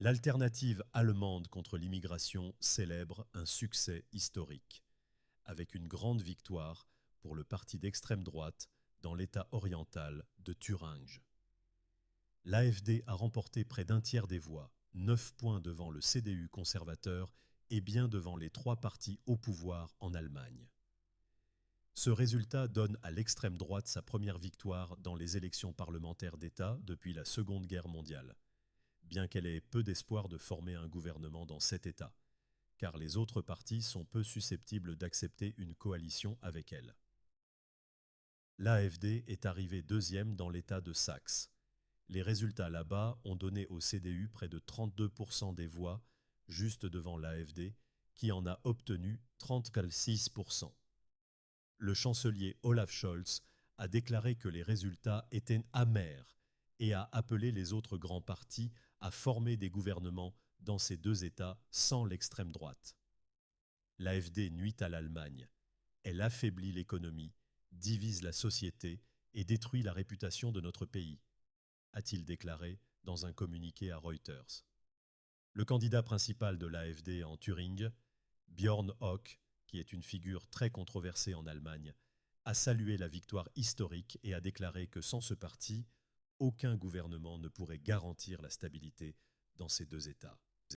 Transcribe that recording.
L'alternative allemande contre l'immigration célèbre un succès historique, avec une grande victoire pour le parti d'extrême droite dans l'État oriental de Thuringe. L'AfD a remporté près d'un tiers des voix, 9 points devant le CDU conservateur et bien devant les 3 partis au pouvoir en Allemagne. Ce résultat donne à l'extrême droite sa première victoire dans les élections parlementaires d'État depuis la Seconde Guerre mondiale, bien qu'elle ait peu d'espoir de former un gouvernement dans cet État, car les autres partis sont peu susceptibles d'accepter une coalition avec elle. L'AfD est arrivée deuxième dans l'État de Saxe. Les résultats là-bas ont donné au CDU près de 32% des voix, juste devant l'AfD, qui en a obtenu 36%. Le chancelier Olaf Scholz a déclaré que les résultats étaient amers et a appelé les autres grands partis à former des gouvernements dans ces deux États sans l'extrême droite. L'AfD nuit à l'Allemagne. Elle affaiblit l'économie, divise la société et détruit la réputation de notre pays, a-t-il déclaré dans un communiqué à Reuters. Le candidat principal de l'AfD en Thuringe, Björn Höcke, qui est une figure très controversée en Allemagne, a salué la victoire historique et a déclaré que sans ce parti, aucun gouvernement ne pourrait garantir la stabilité dans ces deux États.